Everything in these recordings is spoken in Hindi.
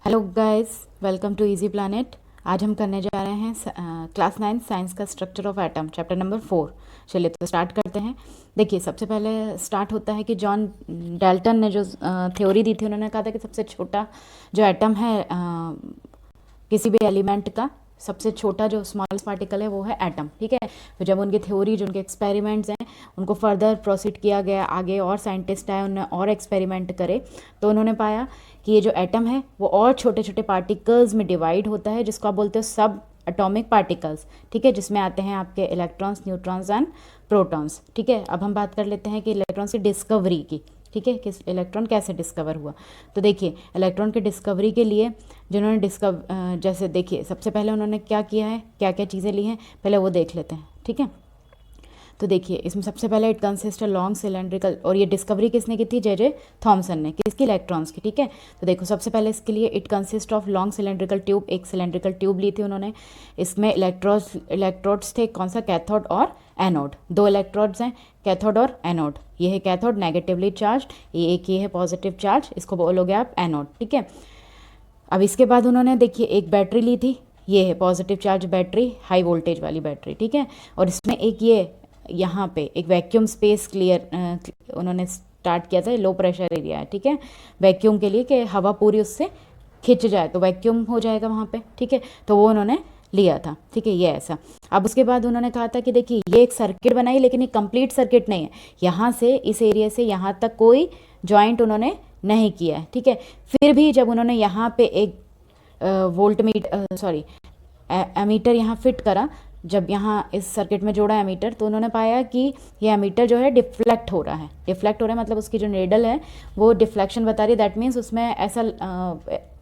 Hello guys, welcome to Easy Planet. आज हम करने जा रहे हैं क्लास 9 साइंस का structure of atom, chapter number 4। चलिए तो स्टार्ट करते हैं। देखिए, सबसे पहले स्टार्ट होता है कि जॉन डाल्टन ने जो थ्योरी दी थी, उन्होंने कहा था कि सबसे छोटा जो एटम है किसी भी एलिमेंट का, सबसे छोटा जो स्मॉलेस्ट पार्टिकल है वो है एटम। ठीक है, तो जब उनकी थ्योरी, जो उनके एक्सपेरिमेंट्स हैं, उनको फर्दर प्रोसीड किया गया, आगे और साइंटिस्ट आए, उन्होंने और एक्सपेरिमेंट करे, तो उन्होंने पाया कि ये जो एटम है वो और छोटे छोटे पार्टिकल्स में डिवाइड होता है, जिसको आप बोलते हो सब एटॉमिक पार्टिकल्स। ठीक है, जिसमें आते हैं आपके इलेक्ट्रॉन्स, न्यूट्रॉन्स एंड प्रोटॉन्स। ठीक है, अब हम बात कर लेते हैं कि इलेक्ट्रॉन्स की डिस्कवरी की। ठीक है, किस इलेक्ट्रॉन कैसे डिस्कवर हुआ। तो देखिए, इलेक्ट्रॉन की डिस्कवरी के लिए जिन्होंने जैसे देखिए, सबसे पहले उन्होंने क्या किया है, क्या क्या चीज़ें ली हैं, पहले वो देख लेते हैं। ठीक है, तो देखिए, इसमें सबसे पहले इट कंसिस्ट लॉन्ग सिलेंड्रिकल, और ये डिस्कवरी किसने की थी? जे थॉमसन ने। किसकी? इलेक्ट्रॉन्स की। ठीक है, तो देखो, सबसे पहले इसके लिए it consist of long cylindrical tube, एक सिलेंड्रिकल ट्यूब ली थी उन्होंने। इसमें इलेक्ट्रोड्स थे, कौन सा? कैथोड और एनोड। दो इलेक्ट्रोड्स हैं, कैथोड और एनोड। ये है कैथोड, नेगेटिवली चार्ज, ये है पॉजिटिव चार्ज, इसको बोलोगे आप एनोड। ठीक है, अब इसके बाद उन्होंने देखिए एक बैटरी ली थी, ये है positive charge battery, high voltage वाली बैटरी। ठीक है, और इसमें एक ये यहाँ पे एक वैक्यूम स्पेस क्लियर उन्होंने स्टार्ट किया था, लो प्रेशर एरिया है। ठीक है, वैक्यूम के लिए कि हवा पूरी उससे खिंच जाए तो वैक्यूम हो जाएगा वहाँ पे। ठीक है, तो वो उन्होंने लिया था। ठीक है, ये ऐसा। अब उसके बाद उन्होंने कहा था कि देखिए, ये एक सर्किट बनाई, लेकिन ये कंप्लीट सर्किट नहीं है, यहाँ से इस एरिया से यहाँ तक कोई जॉइंट उन्होंने नहीं किया है। ठीक है, फिर भी जब उन्होंने यहाँ पे एक एमीटर यहाँ फिट करा, जब यहाँ इस सर्किट में जोड़ा एमीटर, तो उन्होंने पाया कि ये एमीटर जो है डिफ्लेक्ट हो रहा है। डिफ्लेक्ट हो रहा है मतलब उसकी जो नीडल है वो डिफ्लेक्शन बता रही है। दैट मीन्स उसमें ऐसा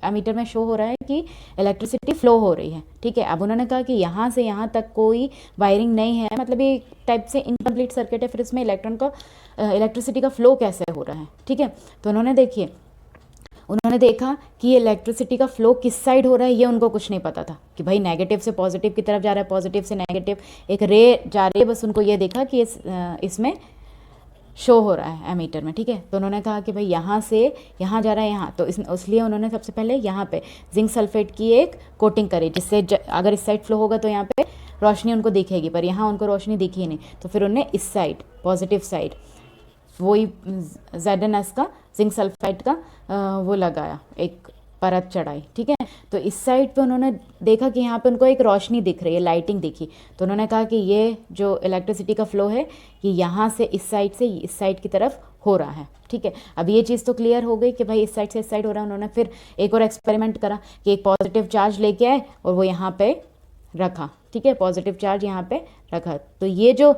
एमीटर में शो हो रहा है कि इलेक्ट्रिसिटी फ्लो हो रही है। ठीक है, अब उन्होंने कहा कि यहाँ से यहाँ तक कोई वायरिंग नहीं है, मतलब ये टाइप से इनकम्प्लीट सर्किट है, फिर इसमें इलेक्ट्रिसिटी का फ्लो कैसे हो रहा है। ठीक है, तो उन्होंने देखा कि ये इलेक्ट्रिसिटी का फ्लो किस साइड हो रहा है, ये उनको कुछ नहीं पता था कि भाई नेगेटिव से पॉजिटिव की तरफ जा रहा है, पॉजिटिव से नेगेटिव एक रे जा रही है। बस उनको ये देखा कि इसमें शो हो रहा है एमीटर में। ठीक है, तो उन्होंने कहा कि भाई यहाँ से यहाँ जा रहा है यहाँ, तो इसलिए उन्होंने सबसे पहले यहाँ पे जिंक सल्फेट की एक कोटिंग करी, जिससे अगर इस साइड फ्लो होगा तो यहाँ पे रोशनी उनको दिखेगी, पर यहाँ उनको रोशनी दिखी नहीं। तो फिर उन्होंने इस साइड, पॉजिटिव साइड, वही ZnS का, जिंक सल्फाइड का वो लगाया, एक परत चढ़ाई। ठीक है, तो इस साइड पे उन्होंने देखा कि यहाँ पे उनको एक रोशनी दिख रही है, लाइटिंग दिखी, तो उन्होंने कहा कि ये जो इलेक्ट्रिसिटी का फ्लो है ये यहाँ से इस साइड से इस साइड की तरफ हो रहा है। ठीक है, अब ये चीज़ तो क्लियर हो गई कि भाई इस साइड से इस साइड हो रहा है। उन्होंने फिर एक और एक्सपेरिमेंट करा कि एक पॉजिटिव चार्ज लेके आए और वो यहाँ पे रखा। ठीक है, पॉजिटिव चार्ज यहाँ पे रखा, तो ये जो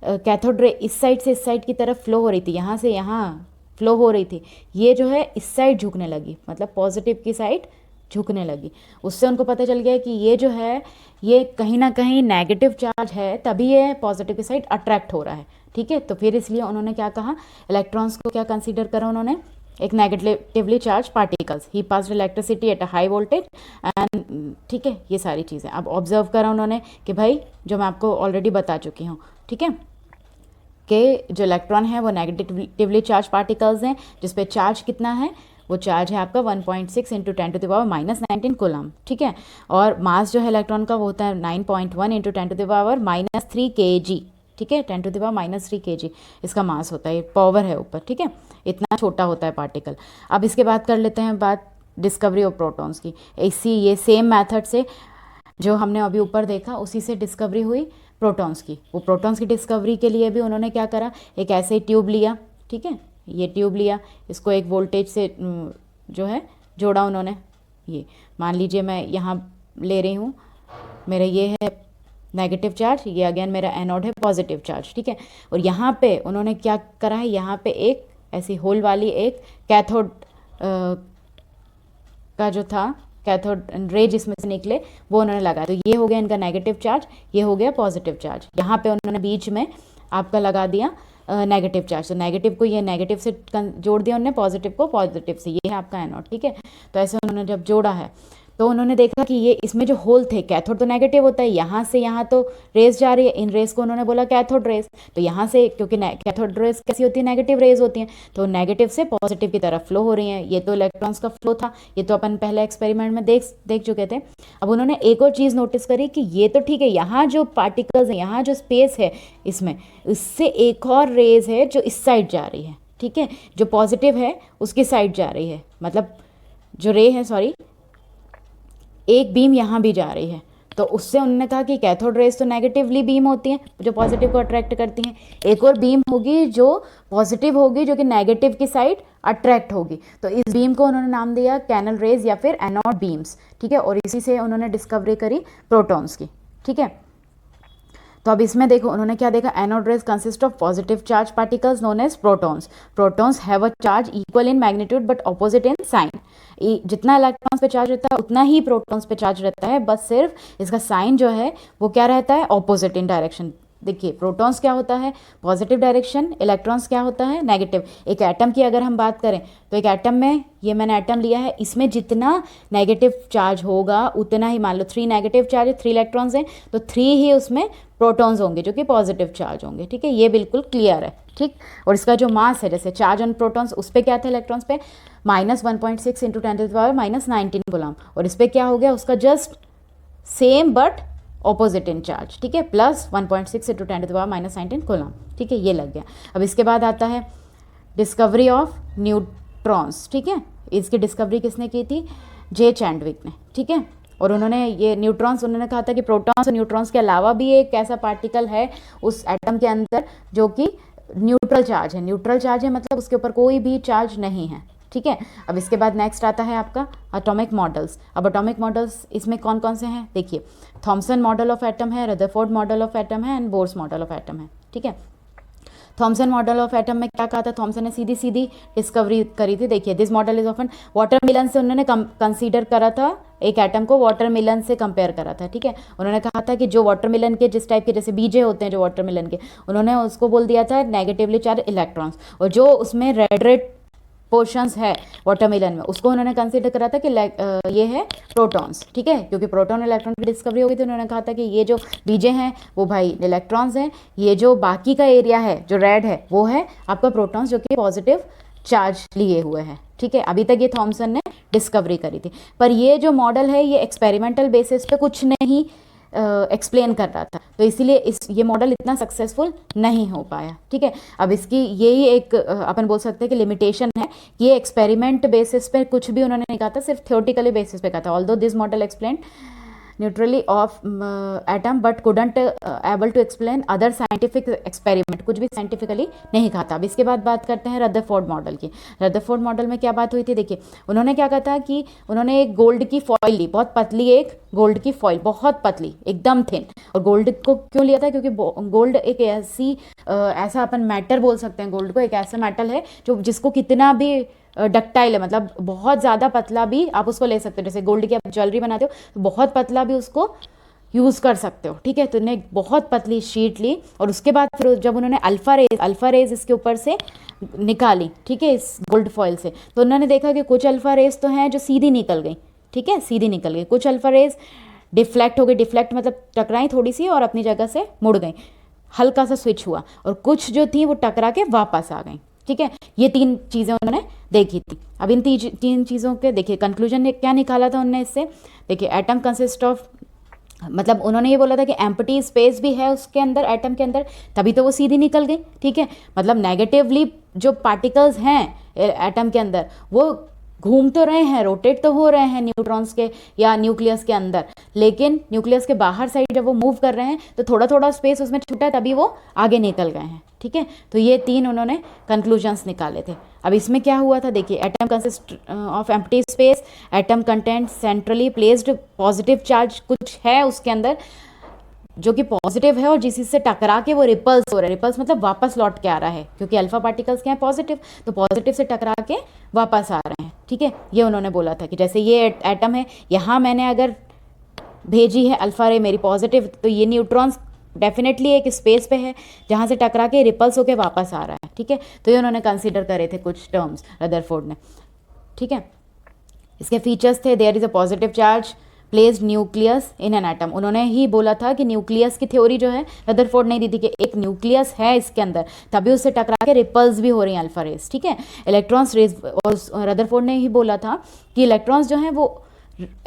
कैथोड रे इस साइड से इस साइड की तरफ फ्लो हो रही थी, यहाँ से यहाँ फ्लो हो रही थी, ये जो है इस साइड झुकने लगी, मतलब पॉजिटिव की साइड झुकने लगी। उससे उनको पता चल गया कि ये जो है ये कहीं ना कहीं नेगेटिव चार्ज है, तभी ये पॉजिटिव की साइड अट्रैक्ट हो रहा है। ठीक है, तो फिर इसलिए उन्होंने क्या कहा, इलेक्ट्रॉन्स को क्या कंसीडर करा उन्होंने, एक negatively charge particles, he passed electricity at a high voltage and. ठीक है, ये सारी चीज़ें अब ऑब्जर्व करा उन्होंने कि भाई जो मैं आपको ऑलरेडी बता चुकी हूँ। ठीक है, कि जो इलेक्ट्रॉन है वो नेगेटिवली चार्ज पार्टिकल्स हैं, जिस पे चार्ज कितना है, वो चार्ज है आपका 1.6 इंटू 10⁻⁻19 कूलम। ठीक है, और मास जो है इलेक्ट्रॉन का वो होता है 9.1 इंटू 10⁻³ kg। ठीक है, 10⁻³ kg इसका मास होता है, ये पावर है ऊपर। ठीक है, इतना छोटा होता है पार्टिकल। अब इसके बाद कर लेते हैं बात डिस्कवरी ऑफ प्रोटॉन्स की। ये सेम मैथड से जो हमने अभी ऊपर देखा, उसी से डिस्कवरी हुई प्रोटॉन्स की। वो प्रोटॉन्स की डिस्कवरी के लिए भी उन्होंने क्या करा, एक ऐसे ट्यूब लिया। ठीक है, ये ट्यूब लिया, इसको एक वोल्टेज से जो है जोड़ा उन्होंने। ये मान लीजिए मैं यहाँ ले रही हूँ, मेरा ये है नेगेटिव चार्ज, ये अगेन मेरा एनोड है पॉजिटिव चार्ज। ठीक है, और यहाँ पे उन्होंने क्या करा है, यहाँ पे एक ऐसी होल वाली एक कैथोड का जो था, कैथोड रे जिसमें से निकले, वो उन्होंने लगाया। तो ये हो गया इनका नेगेटिव चार्ज, ये हो गया पॉजिटिव चार्ज। यहाँ पे उन्होंने बीच में आपका लगा दिया नेगेटिव चार्ज, तो नेगेटिव को ये नेगेटिव से जोड़ दिया उन्होंने, पॉजिटिव को पॉजिटिव से, ये है आपका एनोड। ठीक है, तो ऐसे उन्होंने जब जोड़ा है तो उन्होंने देखा कि ये इसमें जो होल थे, कैथोड तो नेगेटिव होता है, यहाँ से यहाँ तो रेज जा रही है, इन रेज को उन्होंने बोला कैथोड रेज। तो यहाँ से क्योंकि कैथोड रेज कैसी होती है, नेगेटिव रेज होती हैं, तो नेगेटिव से पॉजिटिव की तरफ फ्लो हो रही हैं। ये तो इलेक्ट्रॉन्स का फ्लो था, ये तो अपन पहले एक्सपेरिमेंट में देख चुके थे। अब उन्होंने एक और चीज़ नोटिस करी कि ये तो ठीक है, यहाँ जो पार्टिकल्स हैं, यहाँ जो स्पेस है इसमें, इससे एक और रेज है जो इस साइड जा रही है, ठीक है, जो पॉजिटिव है उसकी साइड जा रही है, मतलब जो रे है, सॉरी, एक बीम यहाँ भी जा रही है। तो उससे उन्होंने कहा कि कैथोड रेज तो नेगेटिवली बीम होती हैं जो पॉजिटिव को अट्रैक्ट करती हैं, एक और बीम होगी जो पॉजिटिव होगी जो कि नेगेटिव की साइड अट्रैक्ट होगी। तो इस बीम को उन्होंने नाम दिया कैनल रेज या फिर एनोड बीम्स, ठीक है, और इसी से उन्होंने डिस्कवरी करी प्रोटॉन्स की, ठीक है। तो अब इसमें देखो उन्होंने क्या देखा, anode rays consist of positive charge particles known as protons. Protons have a charge equal in magnitude but opposite in sign. जितना इलेक्ट्रॉन्स पे चार्ज रहता है उतना ही प्रोटॉन्स पे चार्ज रहता है, बस सिर्फ इसका साइन जो है वो क्या रहता है, ऑपोजिट इन डायरेक्शन। देखिए प्रोटॉन्स क्या होता है, पॉजिटिव डायरेक्शन, इलेक्ट्रॉन्स क्या होता है, नेगेटिव। एक एटम की अगर हम बात करें तो एक एटम में, ये मैंने एटम लिया है, इसमें जितना नेगेटिव चार्ज होगा उतना ही, मान लो 3 नेगेटिव चार्ज, 3 इलेक्ट्रॉन्स हैं तो 3 ही उसमें प्रोटॉन्स होंगे जो कि पॉजिटिव चार्ज होंगे, ठीक है, ये बिल्कुल क्लियर है, ठीक। और इसका जो मास है, जैसे चार्ज ऑन प्रोटॉन्स, उस पर क्या था इलेक्ट्रॉन्स पे, -1.6 इंटू 10⁻⁻19 कूलम, और इस पर क्या हो गया, उसका just same but opposite in charge, ठीक है, +1.6 इंटू 10⁻⁻19 कूलम, ठीक है, ये लग गया। अब इसके बाद आता है डिस्कवरी ऑफ न्यूट्रॉन्स, ठीक है, इसकी डिस्कवरी किसने की थी, जे चैंडविक ने, ठीक है। और उन्होंने ये न्यूट्रॉन्स, उन्होंने कहा था कि प्रोटॉन्स और न्यूट्रॉन्स के अलावा भी एक ऐसा पार्टिकल है उस एटम के अंदर जो कि न्यूट्रल चार्ज है। न्यूट्रल चार्ज है मतलब उसके ऊपर कोई भी चार्ज नहीं है, ठीक है। अब इसके बाद नेक्स्ट आता है आपका एटॉमिक मॉडल्स। अब एटॉमिक मॉडल्स इसमें कौन कौन से हैं, देखिए थॉमसन मॉडल ऑफ एटम है, रदरफोर्ड मॉडल ऑफ एटम है and Bohr's model of atom है, ठीक है। थॉमसन मॉडल ऑफ एटम में क्या कहा था, थॉमसन ने सीधी सीधी डिस्कवरी करी थी। देखिए this model is often watermelon से उन्होंने कंसीडर करा था, एक एटम को वाटरमेलन से कंपेयर करा था, ठीक है। उन्होंने कहा था कि जो वाटरमेलन के जिस टाइप के जैसे बीजे होते हैं जो वाटरमेलन के, उन्होंने उसको बोल दिया था नेगेटिवली चार्ज इलेक्ट्रॉन्स, और जो उसमें रेड रेड पोर्शंस है वाटरमेलन में उसको उन्होंने कंसीडर करा था कि ये है प्रोटॉन्स, ठीक है, क्योंकि प्रोटॉन इलेक्ट्रॉन की डिस्कवरी हो गई थी। उन्होंने कहा था कि ये जो बीजे हैं वो भाई इलेक्ट्रॉन्स हैं, ये जो बाकी का एरिया है जो रेड है वो है आपका प्रोटॉन्स जो कि पॉजिटिव चार्ज लिए हुए हैं, ठीक है। अभी तक ये थॉमसन ने डिस्कवरी करी थी, पर ये जो मॉडल है ये एक्सपेरिमेंटल बेसिस पे कुछ नहीं एक्सप्लेन कर रहा था, तो इसीलिए ये मॉडल इतना सक्सेसफुल नहीं हो पाया, ठीक है। अब इसकी यही एक अपन बोल सकते हैं कि लिमिटेशन है कि ये एक्सपेरिमेंट बेसिस पे कुछ भी उन्होंने नहीं कहा था, सिर्फ थियोरेटिकली बेसिस पे कहा था। Although this model explain neutrally of atom but couldn't able to explain other scientific experiment, कुछ भी साइंटिफिकली नहीं कहा था। अब इसके बाद बात करते हैं रदरफोर्ड मॉडल की। रदरफोर्ड मॉडल में क्या बात हुई थी, देखिए उन्होंने क्या कहा था कि उन्होंने एक गोल्ड की फॉइल ली, बहुत पतली एक गोल्ड की फॉइल, बहुत पतली एकदम थिन। और गोल्ड को क्यों लिया था, क्योंकि गोल्ड एक ऐसा अपन मैटर बोल सकते हैं, गोल्ड को एक ऐसा मेटल है जो जिसको कितना भी डक्टाइल है, मतलब बहुत ज़्यादा पतला भी आप उसको ले सकते हो। जैसे गोल्ड की आप ज्वेलरी बनाते हो तो बहुत पतला भी उसको यूज़ कर सकते हो, ठीक है। तो उन्होंने बहुत पतली शीट ली और उसके बाद फिर जब उन्होंने अल्फ़ा रेज इसके ऊपर से निकाली, ठीक है, इस गोल्ड फॉइल से, तो उन्होंने देखा कि कुछ अल्फ़ा रेज तो हैं जो सीधी निकल गई, ठीक है, सीधी निकल गई। कुछ अल्फ़ा रेज डिफ्लेक्ट हो गई, डिफ्लेक्ट मतलब टकराई थोड़ी सी और अपनी जगह से मुड़ गई, हल्का सा स्विच हुआ, और कुछ जो थी वो टकरा के वापस आ गई, ठीक है। ये 3 चीज़ें उन्होंने देखी थी। अब इन 3 चीज़ों के देखिए कंक्लूजन ने क्या निकाला था उन्होंने इससे, देखिए एटम कंसिस्ट ऑफ, मतलब उन्होंने ये बोला था कि एम्प्टी स्पेस भी है उसके अंदर, एटम के अंदर, तभी तो वो सीधी निकल गई, ठीक है। मतलब नेगेटिवली जो पार्टिकल्स हैं एटम के अंदर वो घूम तो रहे हैं, रोटेट तो हो रहे हैं न्यूट्रॉन्स के या न्यूक्लियस के अंदर, लेकिन न्यूक्लियस के बाहर साइड जब वो मूव कर रहे हैं तो थोड़ा थोड़ा स्पेस उसमें छूटा है, तभी वो आगे निकल गए हैं, ठीक है। तो ये 3 उन्होंने कंक्लूजन्स निकाले थे। अब इसमें क्या हुआ था, देखिए atom consist of empty space, atom content centrally placed positive charge कुछ है उसके अंदर जो कि पॉजिटिव है और जिस से टकरा के वो रिपल्स हो रहा है, रिपल्स मतलब वापस लौट के आ रहा है, क्योंकि अल्फा पार्टिकल्स क्या है पॉजिटिव, तो पॉजिटिव से टकरा के वापस आ रहे हैं, ठीक है। ये उन्होंने बोला था कि जैसे ये एटम है, यहाँ मैंने अगर भेजी है अल्फा रे मेरी पॉजिटिव, तो ये न्यूट्रॉन्स डेफिनेटली एक स्पेस पे है जहाँ से टकरा के रिपल्स होके वापस आ रहा है, ठीक है। तो ये उन्होंने कंसिडर करे थे कुछ टर्म्स रदरफोर्ड ने, ठीक है। इसके फीचर्स थे, there is a positive charge placed nucleus in an atom. उन्होंने ही बोला था कि न्यूक्लियस की थ्योरी जो है रदरफोर्ड ने दी थी कि एक न्यूक्लियस है इसके अंदर, तभी उससे टकरा के रिपल्स भी हो रही हैं अल्फा रेस, ठीक है। इलेक्ट्रॉन्स रेस, और रदरफोर्ड ने ही बोला था कि इलेक्ट्रॉन्स जो हैं वो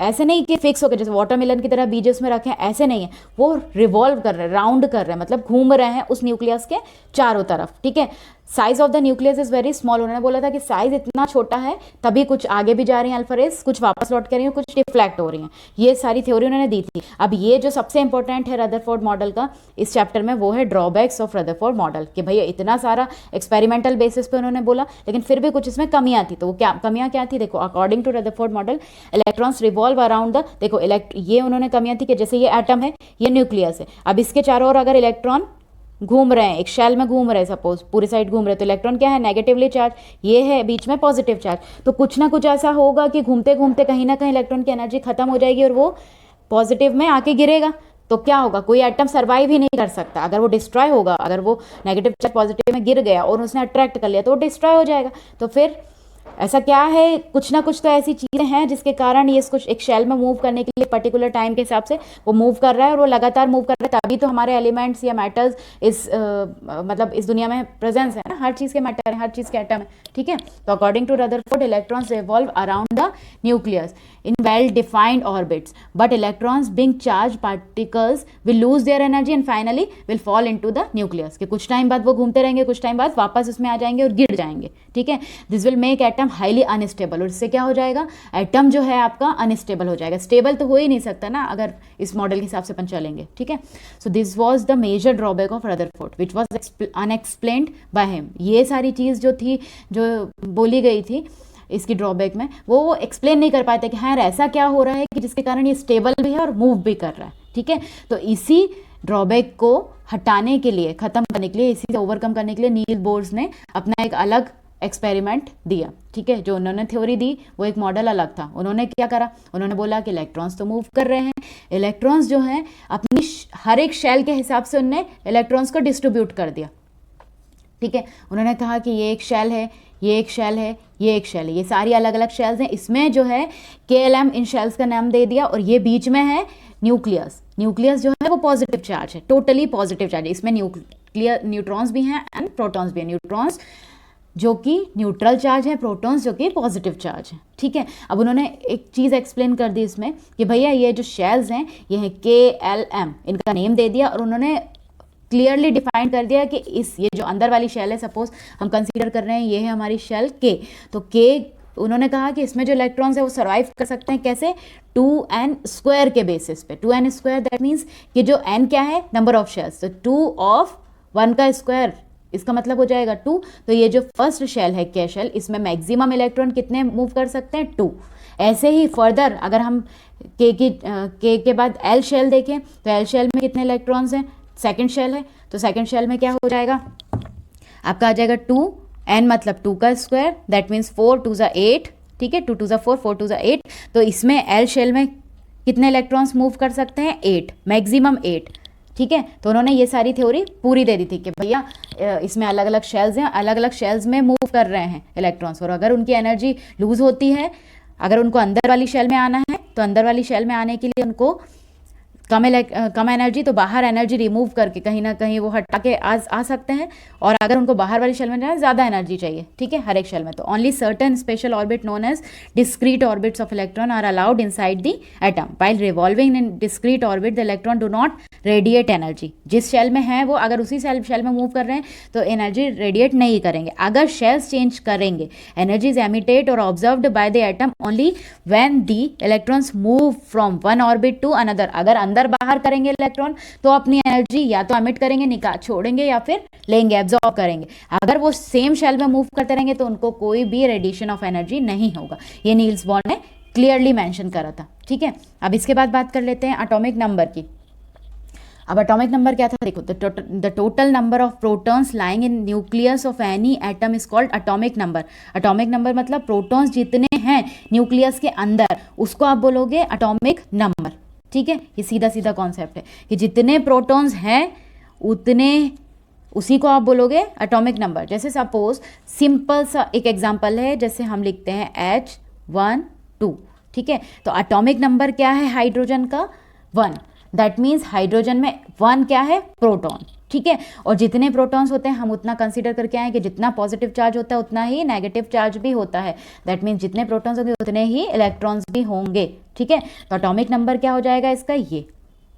ऐसे नहीं कि फिक्स होकर जैसे वाटरमेलन की तरह बीज उसमें रखे हैं, ऐसे नहीं है, वो रिवॉल्व कर रहे हैं, राउंड कर रहे हैं, मतलब घूम रहे हैं उस न्यूक्लियस के चारों तरफ, ठीक है। Size of the nucleus is very small. उन्होंने बोला था कि साइज इतना छोटा है तभी कुछ आगे भी जा रही हैं अल्फा रेस, कुछ वापस लौट कर रही हैं, कुछ डिफ्लेक्ट हो रही हैं। ये सारी थ्योरी उन्होंने दी थी। अब ये जो सबसे इंपॉर्टेंट है रदरफोर्ड मॉडल का इस चैप्टर में, वो है ड्रॉबैक्स ऑफ रदरफोर्ड मॉडल, कि भैया इतना सारा एक्सपेरिमेंटल बेसिस पे उन्होंने बोला, लेकिन फिर भी कुछ इसमें कमियां थी। तो वो क्या कमियां क्या थी, देखो, according to Rutherford model electrons revolve around the, देखो ये उन्होंने कमियां थी कि जैसे ये एटम है, ये न्यूक्लियस है, अब इसके चारों ओर अगर इलेक्ट्रॉन घूम रहे हैं, एक शेल में घूम रहे हैं, सपोज पूरी साइड घूम रहे हैं, तो इलेक्ट्रॉन क्या है, नेगेटिवली चार्ज, ये है बीच में पॉजिटिव चार्ज। तो कुछ ना कुछ ऐसा होगा कि घूमते घूमते कहीं ना कहीं इलेक्ट्रॉन की एनर्जी खत्म हो जाएगी और वो पॉजिटिव में आके गिरेगा। तो क्या होगा, कोई एटम सर्वाइव ही नहीं कर सकता अगर वो डिस्ट्रॉय होगा। अगर वो नेगेटिव चार्ज पॉजिटिव में गिर गया और उसने अट्रैक्ट कर लिया तो वो डिस्ट्रॉय हो जाएगा। तो फिर ऐसा क्या है, कुछ ना कुछ तो ऐसी चीज़ें हैं जिसके कारण ये कुछ एक शेल में मूव करने के लिए पर्टिकुलर टाइम के हिसाब से वो मूव कर रहा है, और वो लगातार मूव कर रहा है, तभी तो हमारे एलिमेंट्स या मैटर्स मतलब इस दुनिया में प्रेजेंस है ना, हर चीज़ के मैटर है, हर चीज़ के एटम है, ठीक है। तो according to Rutherford electrons revolve around the nucleus in well defined orbits, but electrons being charged particles will lose their energy and finally will fall into the nucleus, कि कुछ टाइम बाद वो घूमते रहेंगे, कुछ टाइम बाद वापस उसमें आ जाएंगे और गिर जाएंगे, ठीक है। This will make atom highly unstable, और इससे क्या हो जाएगा, एटम जो है आपका अनस्टेबल हो जाएगा। स्टेबल तो हो ही नहीं सकता ना अगर इस मॉडल के हिसाब से अपन चलेंगे, ठीक है। So this was the major drawback of Rutherford which was unexplained by him. ये सारी चीज़ जो थी, जो बोली गई थी इसकी ड्रॉबैक में, वो एक्सप्लेन नहीं कर पाए थे कि हाँ ऐसा क्या हो रहा है कि जिसके कारण ये स्टेबल भी है और मूव भी कर रहा है, ठीक है। तो इसी ड्रॉबैक को हटाने के लिए, खत्म करने के लिए, इसी से ओवरकम करने के लिए नील्स बोर्स ने अपना एक अलग एक्सपेरिमेंट दिया, ठीक है। जो उन्होंने थ्योरी दी वो एक मॉडल अलग था। उन्होंने क्या करा, उन्होंने बोला कि इलेक्ट्रॉन्स तो मूव कर रहे हैं, इलेक्ट्रॉन्स जो हैं अपनी हर एक शेल के हिसाब से उनने इलेक्ट्रॉन्स को डिस्ट्रीब्यूट कर दिया, ठीक है। उन्होंने कहा कि ये एक शेल है, ये एक शेल है, ये एक शेल है, ये सारी अलग अलग शेल्स हैं, इसमें जो है KLM इन शेल्स का नाम दे दिया, और ये बीच में है न्यूक्लियस। न्यूक्लियस जो है वो पॉजिटिव चार्ज है, टोटली पॉजिटिव चार्ज है। इसमें न्यूट्रॉन्स भी हैं एंड प्रोटॉन्स भी हैं। न्यूट्रॉन्स जो कि न्यूट्रल चार्ज है, प्रोटॉन्स जो कि पॉजिटिव चार्ज है, ठीक है। अब उन्होंने एक चीज़ एक्सप्लेन कर दी इसमें कि भैया ये जो शेल्स हैं ये है KLM, इनका नेम दे दिया, और उन्होंने क्लियरली डिफाइन कर दिया कि ये जो अंदर वाली शेल है, सपोज हम कंसीडर कर रहे हैं ये है हमारी शेल K, तो K उन्होंने कहा कि इसमें जो इलेक्ट्रॉन्स है वो सर्वाइव कर सकते हैं कैसे, 2n² के बेसिस पे। 2n² दैट मीन्स कि जो n क्या है, नंबर ऑफ शेल्स, तो 2 of 1 का स्क्वायर, इसका मतलब हो जाएगा 2। तो ये जो फर्स्ट शेल है K शेल, इसमें मैक्सिमम इलेक्ट्रॉन कितने मूव कर सकते हैं, 2। ऐसे ही फर्दर अगर हम K के बाद L शेल देखें तो L शेल में कितने इलेक्ट्रॉन्स हैं, सेकंड शेल है, तो सेकंड शेल में क्या हो जाएगा आपका, आ जाएगा 2n मतलब 2 का स्क्वायर, दैट मीन्स 4 2 ज़ा 8, ठीक है, 2 2 ज़ा 4 4 2 ज़ा 8। तो इसमें L शेल में कितने इलेक्ट्रॉन्स मूव कर सकते हैं, 8, मैक्सिमम 8, ठीक है। तो उन्होंने ये सारी थ्योरी पूरी दे दी थी कि भैया इसमें अलग अलग शेल्स हैं, अलग अलग शेल्स में मूव कर रहे हैं इलेक्ट्रॉन्स, और अगर उनकी एनर्जी लूज होती है, अगर उनको अंदर वाली शेल में आना है तो अंदर वाली शेल में आने के लिए उनको कम एनर्जी, तो बाहर एनर्जी रिमूव करके कहीं ना कहीं वो हटा के आ सकते हैं, और अगर उनको बाहर वाली शेल में जाना ज़्यादा एनर्जी चाहिए, ठीक है, हर एक शेल में। तो only certain special orbit known as discrete orbits of electron are allowed inside the atom. While revolving in discrete orbit the electron do not radiate energy. जिस शेल में है वो अगर उसी शेल में मूव कर रहे हैं तो एनर्जी रेडिएट नहीं करेंगे। अगर शेल्स चेंज करेंगे, एनर्जी इज एमिटेड और observed by the atom only when the electrons move from one orbit to another. अगर अंदर बाहर करेंगे इलेक्ट्रॉन तो अपनी एनर्जी या तो एमिट करेंगे, छोड़ेंगे, या फिर लेंगे, एब्जॉर्ब करेंगे। अगर वो सेम शेल में मूव करते रहेंगे तो उनको कोई भी रेडिएशन ऑफ एनर्जी नहीं होगा। ये नील्स बोर ने क्लियरली मेंशन करा था, ठीक है। अब इसके बाद बात कर लेते हैं एटॉमिक नंबर की। अब एटॉमिक नंबर क्या था, देखो, the total number of protons lying in nucleus of any atom is called atomic number. Atomic number मतलब प्रोटॉन्स जितने हैं न्यूक्लियस के अंदर, उसको आप बोलोगे एटॉमिक नंबर, ठीक है। ये सीधा सीधा कॉन्सेप्ट है कि जितने प्रोटॉन्स हैं उतने, उसी को आप बोलोगे एटॉमिक नंबर। जैसे सपोज सिंपल सा एक एग्जांपल है, जैसे हम लिखते हैं H1 2, ठीक है। तो एटॉमिक नंबर क्या है हाइड्रोजन का? 1, दैट मीन्स हाइड्रोजन में 1 क्या है? प्रोटॉन, ठीक है। और जितने प्रोटॉन्स होते हैं हम उतना कंसीडर करके आए कि जितना पॉजिटिव चार्ज होता है उतना ही नेगेटिव चार्ज भी होता है, दैट मीन्स जितने प्रोटॉन्स होंगे उतने ही इलेक्ट्रॉन्स भी होंगे, ठीक है। तो एटॉमिक नंबर क्या हो जाएगा इसका? ये,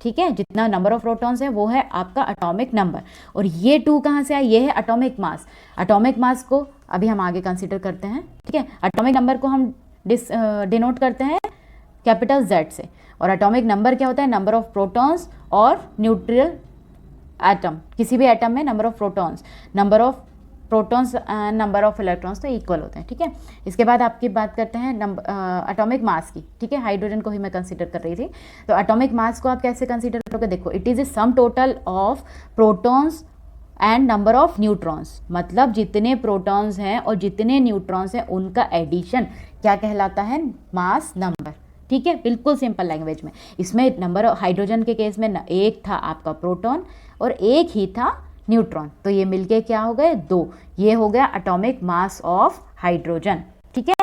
ठीक है। जितना नंबर ऑफ प्रोटॉन्स है वो है आपका एटॉमिक नंबर। और ये 2 कहाँ से आया? ये है एटॉमिक मास। एटॉमिक मास को अभी हम आगे कंसीडर करते हैं, ठीक है। एटॉमिक नंबर को हम डिनोट करते हैं कैपिटल Z से। और एटॉमिक नंबर क्या होता है? नंबर ऑफ प्रोटॉन्स और न्यूट्रल एटम, किसी भी एटम में number of protons and number of electrons तो इक्वल होते हैं, ठीक है। इसके बाद आपकी बात करते हैं एटॉमिक मास की, ठीक है। हाइड्रोजन को ही मैं कंसीडर कर रही थी। तो एटॉमिक मास को आप कैसे कंसीडर करोगे? देखो, it is a sum total of protons and number of neutrons, मतलब जितने प्रोटॉन्स हैं और जितने न्यूट्रॉन्स हैं उनका एडिशन क्या कहलाता है? मास नंबर, ठीक है। बिल्कुल सिंपल लैंग्वेज में। इसमें नंबर हाइड्रोजन के केस में एक था आपका प्रोटॉन और एक ही था न्यूट्रॉन, तो ये मिलके क्या हो गए? 2। ये हो गया एटॉमिक मास ऑफ हाइड्रोजन, ठीक है।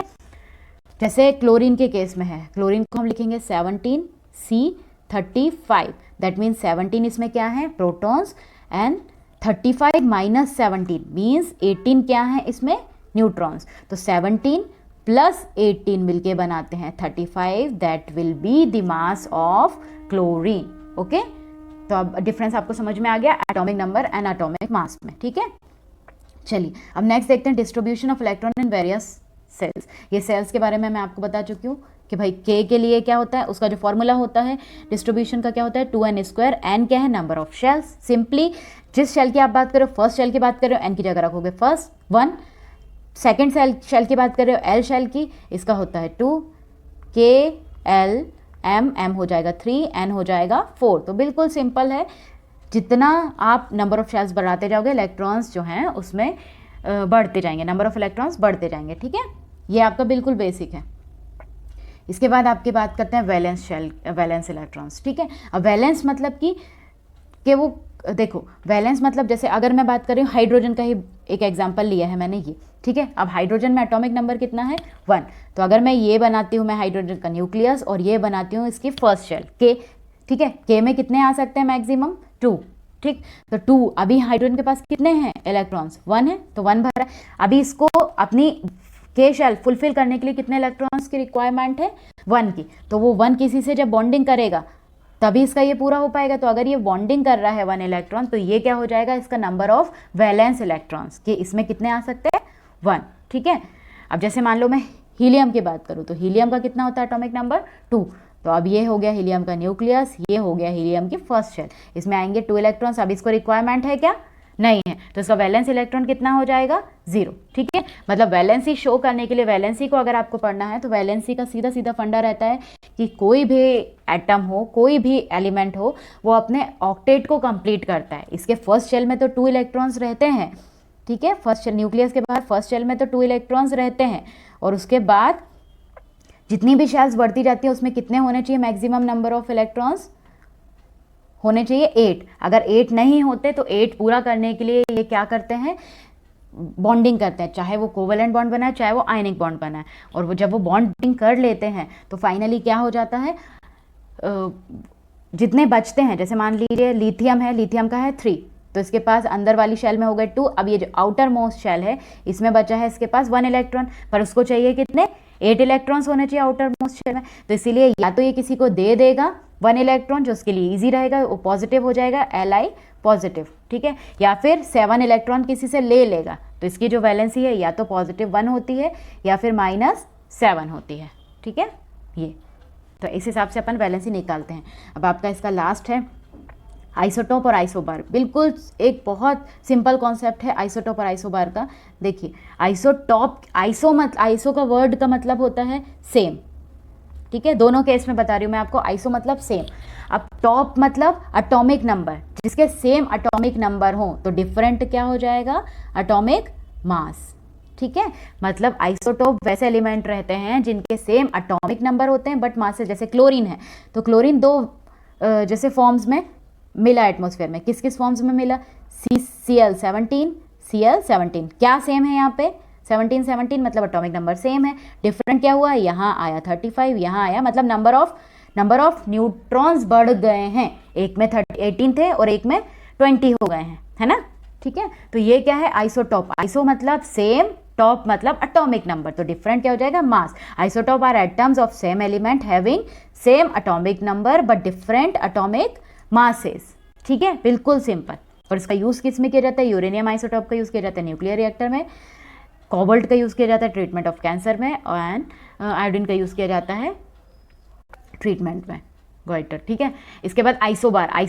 जैसे क्लोरीन के केस में है, क्लोरीन को हम लिखेंगे 17C35, दैट मीन्स 17 इसमें क्या है? प्रोटॉन्स एंड 35 माइनस 17 मीन्स 18 क्या है इसमें? न्यूट्रॉन्स। तो 17 प्लस 18 मिलके बनाते हैं 35, that will be the mass of chlorine, okay. तो अब डिफरेंस आपको समझ में आ गया atomic number and atomic mass में, ठीक है। चलिए अब नेक्स्ट देखते हैं distribution of electron in various cells. ये सेल्स के बारे में मैं आपको बता चुकी हूँ कि भाई K के लिए क्या होता है, उसका जो फॉर्मूला होता है डिस्ट्रीब्यूशन का क्या होता है? 2n²। n क्या है? Number of shells. सिंपली जिस शेल की आप बात करो, फर्स्ट शेल की बात करो, n की जगह रखोगे फर्स्ट 1, सेकेंड शेल की बात कर रहे हो L शेल की, इसका होता है 2, K L M हो जाएगा 3, N हो जाएगा 4। तो बिल्कुल सिंपल है, जितना आप नंबर ऑफ शेल्स बढ़ाते जाओगे इलेक्ट्रॉन्स जो हैं उसमें बढ़ते जाएंगे, नंबर ऑफ इलेक्ट्रॉन्स बढ़ते जाएंगे, ठीक है। ये आपका बिल्कुल बेसिक है। इसके बाद आपकी बात करते हैं वैलेंस इलेक्ट्रॉन्स, ठीक है। अब वैलेंस मतलब कि वो देखो, वैलेंस मतलब जैसे अगर मैं बात कर रही हूँ हाइड्रोजन का ही एक एग्जांपल लिया है मैंने ये, ठीक है। अब हाइड्रोजन में एटॉमिक नंबर कितना है? 1। तो अगर मैं ये बनाती हूँ, मैं हाइड्रोजन का न्यूक्लियस और ये बनाती हूँ इसकी फर्स्ट शेल K, ठीक है। K में कितने आ सकते हैं? मैक्सिमम 2, ठीक। तो 2, अभी हाइड्रोजन के पास कितने हैं इलेक्ट्रॉन्स? 1 है, तो 1 भरा है। अभी इसको अपनी K शेल फुलफिल करने के लिए कितने इलेक्ट्रॉन्स की रिक्वायरमेंट है? 1 की। तो वो 1 किसी से जब बॉन्डिंग करेगा तभी इसका ये पूरा हो पाएगा। तो अगर ये बॉन्डिंग कर रहा है 1 इलेक्ट्रॉन, तो ये क्या हो जाएगा? इसका नंबर ऑफ वैलेंस इलेक्ट्रॉन्स कि इसमें कितने आ सकते हैं? 1, ठीक है। अब जैसे मान लो मैं हीलियम की बात करूँ, तो हीलियम का कितना होता है एटॉमिक नंबर? 2। तो अब ये हो गया हीलियम का न्यूक्लियस, ये हो गया हीलियम की फर्स्ट शेल, इसमें आएंगे 2 इलेक्ट्रॉन्स। अब इसको रिक्वायरमेंट है क्या? नहीं है, तो इसका वैलेंस इलेक्ट्रॉन कितना हो जाएगा? 0, ठीक है। मतलब वैलेंसी शो करने के लिए, वैलेंसी को अगर आपको पढ़ना है तो वैलेंसी का सीधा सीधा फंडा रहता है कि कोई भी एटम हो, कोई भी एलिमेंट हो, वो अपने ऑक्टेट को कंप्लीट करता है। इसके फर्स्ट शेल में तो 2 इलेक्ट्रॉन्स रहते हैं, ठीक है। फर्स्ट शेल न्यूक्लियस के बाहर फर्स्ट शेल में तो 2 इलेक्ट्रॉन्स रहते हैं, और उसके बाद जितनी भी शेल्स बढ़ती जाती है उसमें कितने होने चाहिए? मैक्सिमम नंबर ऑफ इलेक्ट्रॉन्स होने चाहिए 8। अगर 8 नहीं होते तो 8 पूरा करने के लिए ये क्या करते हैं? बॉन्डिंग करते हैं, चाहे वो कोवेलेंट बॉन्ड बनाए चाहे वो आयनिक बॉन्ड बनाए। और वो जब वो बॉन्डिंग कर लेते हैं तो फाइनली क्या हो जाता है? जितने बचते हैं, जैसे मान लीजिए लिथियम है, लिथियम का है 3, तो इसके पास अंदर वाली शेल में हो गए 2। अब ये जो आउटर मोस्ट शेल है इसमें बचा है इसके पास 1 इलेक्ट्रॉन, पर उसको चाहिए कितने? 8 इलेक्ट्रॉन्स होने चाहिए आउटर मोस्ट शेल में। तो इसीलिए या तो ये किसी को दे देगा 1 इलेक्ट्रॉन, जो उसके लिए ईजी रहेगा, वो पॉजिटिव हो जाएगा, Li पॉजिटिव, ठीक है। या फिर 7 इलेक्ट्रॉन किसी से ले लेगा, तो इसकी जो वैलेंसी है या तो +1 होती है या फिर -7 होती है, ठीक है। ये तो इस हिसाब से अपन वैलेंसी निकालते हैं। अब आपका इसका लास्ट है आइसोटोप और आइसोबार। बिल्कुल एक बहुत सिंपल कॉन्सेप्ट है आइसोटोप और आइसोबार का। देखिए, आइसोटॉप, आइसो का वर्ड का मतलब होता है सेम, ठीक है। दोनों केस में बता रही हूँ मैं आपको, आइसो मतलब सेम। अब टॉप मतलब एटॉमिक नंबर, जिसके सेम एटॉमिक नंबर हो तो डिफरेंट क्या हो जाएगा? एटॉमिक मास, ठीक है। मतलब आइसोटोप वैसे एलिमेंट रहते हैं जिनके सेम एटॉमिक नंबर होते हैं बट मास, जैसे क्लोरीन है, तो क्लोरीन 2 जैसे फॉर्म्स में मिला एटमॉस्फेयर में। किस किस फॉर्म्स में मिला? Cl17, Cl17 क्या सेम है यहाँ पे? 17 17 मतलब एटॉमिक नंबर सेम है। डिफरेंट क्या हुआ, यहाँ आया 35, यहाँ आया, मतलब नंबर ऑफ न्यूट्रॉन्स बढ़ गए हैं, एक में 18 थे और एक में 20 हो गए हैं, है ना। ठीक है, तो ये क्या है, आइसोटॉप। आइसो मतलब सेम, टॉप मतलब एटॉमिक नंबर, तो डिफरेंट क्या हो जाएगा, mass. Isotope are atoms of same element having same atomic number but different atomic masses. ठीक है, बिल्कुल सिंपल। और इसका यूज किस में किया जाता है, यूरेनियम आइसोटॉप का यूज किया जाता है न्यूक्लियर रिएक्टर में, कोबाल्ट का यूज किया जाता है ट्रीटमेंट ऑफ कैंसर में, एंड आयोडीन का यूज किया जाता है ट्रीटमेंट में, गोइटर। ठीक है, इसके बाद आइसोबार।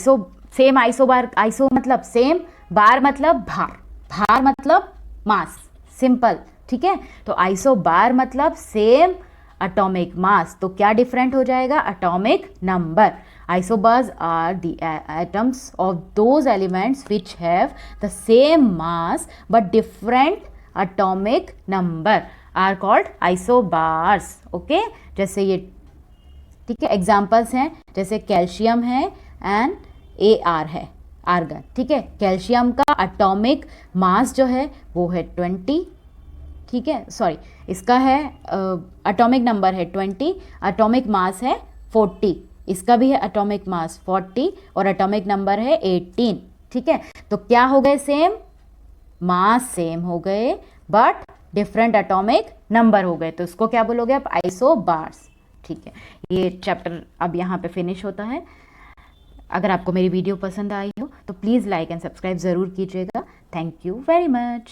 सेम आइसोबार, आइसो मतलब सेम, बार मतलब भार, भार मतलब मास, सिंपल। ठीक है, तो आइसोबार मतलब सेम एटॉमिक मास, तो क्या डिफरेंट हो जाएगा, atomic number. Isobars are the atoms of those elements which have the same mass but different atomic number are called isobars. Okay, जैसे ये, ठीक है, एग्जाम्पल्स हैं, जैसे कैल्शियम है एंड AR है, आर्गन। ठीक है, कैल्शियम का एटॉमिक मास जो है वो है 20, ठीक है, सॉरी, इसका है एटॉमिक नंबर है 20, एटॉमिक मास है 40, इसका भी है एटॉमिक मास 40 और एटॉमिक नंबर है 18। ठीक है, तो क्या हो गए, सेम मास सेम हो गए बट डिफरेंट एटॉमिक नंबर हो गए, तो इसको क्या बोलोगे आप, आइसोबार्स। ठीक है, ये चैप्टर अब यहाँ पे फिनिश होता है। अगर आपको मेरी वीडियो पसंद आई हो तो प्लीज़ लाइक एंड सब्सक्राइब ज़रूर कीजिएगा। Thank you very much.